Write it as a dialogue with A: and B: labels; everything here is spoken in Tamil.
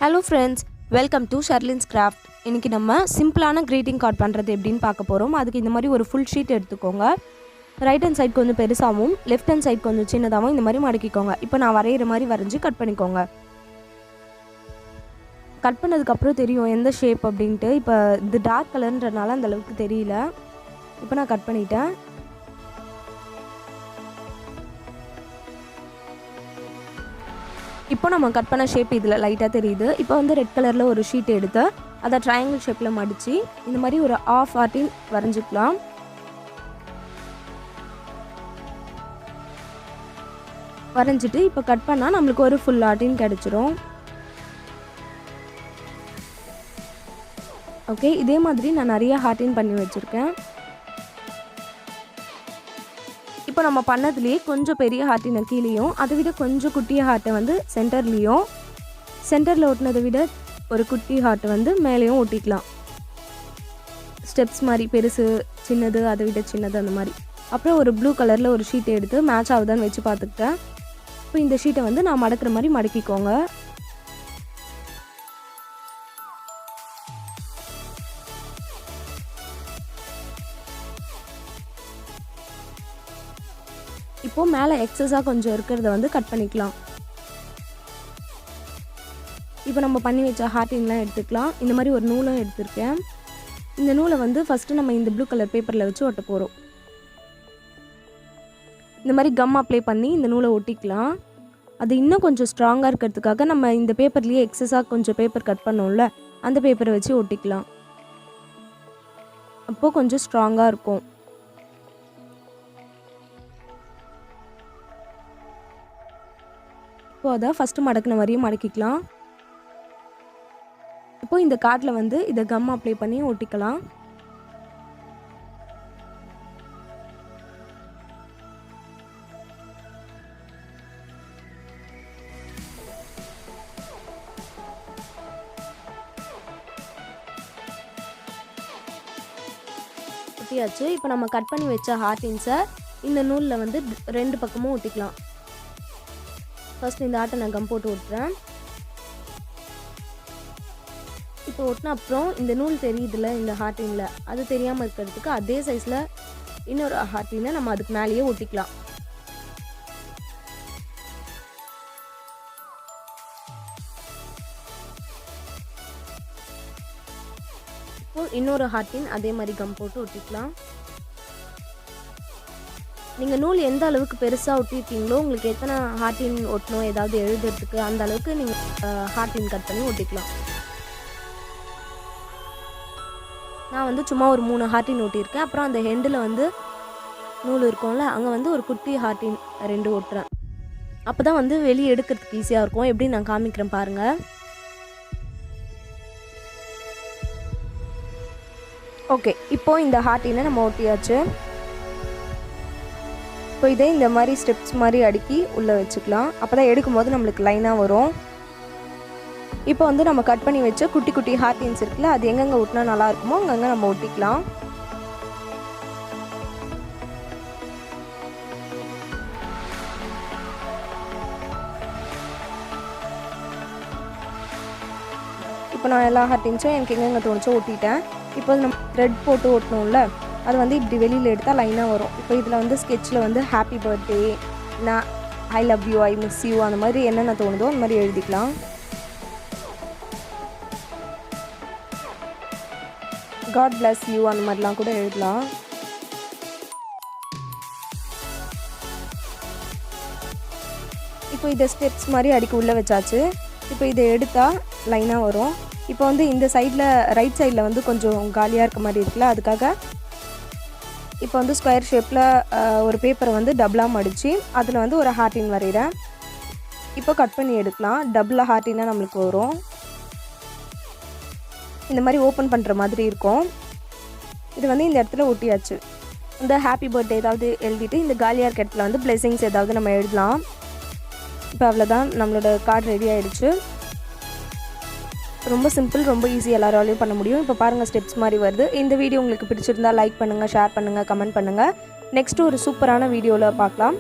A: Hello friends, welcome to Sherlin's craft. இன்னைக்கு நம்ம சிம்பிளான greeting card பண்றது எப்படின்னு பார்க்க போறோம். அதுக்கு இந்த மாதிரி ஒரு full sheet எடுத்துக்கோங்க. ரைட் ஹேண்ட் சைடு கொஞ்சம் பெருசாவும் லெஃப்ட் ஹேண்ட் சைடு கொஞ்சம் சின்னதாவும் இந்த மாதிரி மடக்கிக்கோங்க. இப்போ நான் வரையற மாதிரி வரைஞ்சு கட் பண்ணிக்கோங்க. கட் பண்ணதுக்கு அப்புறம் தெரியும் எந்த ஷேப் அப்படினு. இப்போ இது டார்க் கலர்ன்றனால அந்த அளவுக்கு தெரியல. இப்போ நான் கட் பண்ணிட்டேன். இப்போ நம்ம கட் பண்ண ஷேப் இதில் லைட்டாக தெரியுது. இப்போ வந்து ரெட் கலரில் ஒரு ஷீட் எடுத்து அதை ட்ரையாங்கிள் ஷேப்பில் மடித்து இந்த மாதிரி ஒரு ஆஃப் ஆர்டின் வரைஞ்சிக்கலாம். வரைஞ்சிட்டு இப்போ கட் பண்ணால் நம்மளுக்கு ஒரு ஃபுல் ஆர்டின் கிடச்சிரும். ஓகே, இதே மாதிரி நான் நிறைய ஹார்டின் பண்ணி வச்சுருக்கேன். இப்போ நம்ம பண்ணதுலேயே கொஞ்சம் பெரிய ஹார்ட்டினை கீழேயும் அதை விட கொஞ்சம் குட்டிய ஹார்ட்டை வந்து சென்டர்லேயும் சென்டரில் ஒட்டினதை விட ஒரு குட்டி ஹார்ட்டை வந்து மேலேயும் ஒட்டிக்கலாம். ஸ்டெப்ஸ் மாதிரி பெருசு சின்னது அதை விட சின்னது அந்த மாதிரி. அப்புறம் ஒரு ப்ளூ கலரில் ஒரு ஷீட்டை எடுத்து மேட்ச் ஆகுதான்னு வச்சு பார்த்துக்கிட்டேன். இப்போ இந்த ஷீட்டை வந்து நான் மடக்கிற மாதிரி மடக்கிக்கோங்க. இப்போ மேலே எக்ஸஸாக கொஞ்சம் இருக்கிறத வந்து கட் பண்ணிக்கலாம். இப்போ நம்ம பண்ணி வச்ச ஹார்ட்டின்லாம் எடுத்துக்கலாம். இந்த மாதிரி ஒரு நூலும் எடுத்திருக்கேன். இந்த நூலை வந்து ஃபஸ்ட்டு நம்ம இந்த ப்ளூ கலர் பேப்பரில் வச்சு ஒட்ட போகிறோம். இந்த மாதிரி கம் அப்ளை பண்ணி இந்த நூலை ஒட்டிக்கலாம். அது இன்னும் கொஞ்சம் ஸ்ட்ராங்காக இருக்கிறதுக்காக நம்ம இந்த பேப்பர்லேயே எக்ஸஸாக கொஞ்சம் பேப்பர் கட் பண்ணோம்ல அந்த பேப்பரை வச்சு ஒட்டிக்கலாம். அப்போது கொஞ்சம் ஸ்ட்ராங்காக இருக்கும். இப்போ அதை ஃபஸ்ட்டு மடக்கின மாதிரியும் மடக்கிக்கலாம். இப்போ இந்த கார்டில் வந்து இதை கம் அப்ளை பண்ணி ஒட்டிக்கலாம். ஒட்டியாச்சு. இப்போ நம்ம கட் பண்ணி வச்ச ஹார்ட்டின்ஸை இந்த நூலில் வந்து ரெண்டு பக்கமும் ஒட்டிக்கலாம். ஃபர்ஸ்ட் இந்த ஆட்டை நான் கம் போட்டு ஒட்டுறேன். இப்போ ஒட்டின அப்புறம் இந்த நூல் தெரியுதுல இந்த ஹார்ட்டினில், அது தெரியாமல் இருக்கிறதுக்கு அதே சைஸில் இன்னொரு ஹார்ட்டினை நம்ம அதுக்கு மேலேயே ஒட்டிக்கலாம். இப்போ இன்னொரு ஹார்ட்டின் அதே மாதிரி கம் போட்டு ஒட்டிக்கலாம். நீங்கள் நூல் எந்த அளவுக்கு பெருசாக ஒட்டியிருக்கீங்களோ உங்களுக்கு எத்தனை ஹார்ட்டின் ஒட்டணும் ஏதாவது எழுதுறதுக்கு அந்த அளவுக்கு நீங்கள் ஹார்ட்டின் கட் பண்ணி ஒட்டிக்கலாம். நான் வந்து சும்மா ஒரு 3 ஹார்ட்டின் ஒட்டியிருக்கேன். அப்புறம் அந்த ஹெண்டில் வந்து நூல் இருக்கும்ல அங்கே வந்து ஒரு குட்டி ஹார்ட்டின் 2 ஒட்டுறேன். அப்போ தான் வந்து வெளியே எடுக்கிறதுக்கு ஈஸியாக இருக்கும். எப்படி நான் காமிக்கிறேன் பாருங்கள். ஓகே, இப்போது இந்த ஹார்ட்டினை நம்ம ஒட்டியாச்சு. இப்போ இதே இந்த மாதிரி ஸ்டெப்ஸ் மாதிரி அடுக்கி உள்ளே வச்சுக்கலாம். அப்போ தான் எடுக்கும்போது நம்மளுக்கு லைனாக வரும். இப்போ வந்து நம்ம கட் பண்ணி வச்ச குட்டி குட்டி ஹார்ட்டின்ஸ் இருக்குல்ல அது எங்கெங்கே ஒட்டினா நல்லா இருக்குமோ அங்கங்கே நம்ம ஒட்டிக்கலாம். இப்போ நான் எல்லா ஹார்ட்டின்ஸும் எனக்கு எங்கெங்கே தோணுச்சோ ஒட்டிட்டேன். இப்போ நம்ம த்ரெட் போட்டு ஒட்டணும்ல அது வந்து இப்படி வெளியில் எடுத்தால் லைனாக வரும். இப்போ இதில் வந்து ஸ்கெட்சில் வந்து ஹாப்பி பர்த்டே, நான் I love you, I miss you அந்த மாதிரி என்னென்ன தோணுதோ அந்த மாதிரி எழுதிக்கலாம். காட் பிளஸ் யூ அந்த மாதிரிலாம் கூட எழுதலாம். இப்போ இதை ஸ்டெப்ஸ் மாதிரி அடிக்க உள்ளே வச்சாச்சு. இப்போ இதை எடுத்தால் லைனாக வரும். இப்போ வந்து இந்த சைடில் ரைட் சைடில் வந்து கொஞ்சம் காலியாக இருக்க மாதிரி இருக்குல்ல அதுக்காக இப்போ வந்து ஸ்கொயர் ஷேப்பில் ஒரு பேப்பரை வந்து டபுளாக மடித்து அதில் வந்து ஒரு ஹார்ட்டின் வரைகிறேன். இப்போ கட் பண்ணி எடுக்கலாம். டபுளாக ஹார்ட்டினாக நம்மளுக்கு வரும். இந்த மாதிரி ஓப்பன் பண்ணுற மாதிரி இருக்கும். இது வந்து இந்த இடத்துல ஒட்டியாச்சு. இந்த ஹாப்பி பர்த்டே ஏதாவது எழுதிட்டு இந்த காலியாக இருக்க இடத்துல வந்து பிளெஸிங்ஸ் ஏதாவது நம்ம எழுதலாம். இப்போ அவ்வளோதான், நம்மளோட கார்டு ரெடி ஆகிடுச்சு. ரொம்ப சிம்பிள், ரொம்ப ஈஸி, எல்லாராலையும் பண்ண முடியும். இப்போ பாருங்கள் ஸ்டெப்ஸ் மாதிரி வருது. இந்த வீடியோ உங்களுக்கு பிடிச்சிருந்தா லைக் பண்ணுங்கள், ஷேர் பண்ணுங்கள், கமெண்ட் பண்ணுங்கள். நெக்ஸ்ட்டு ஒரு சூப்பரான வீடியோவில் பார்க்கலாம்.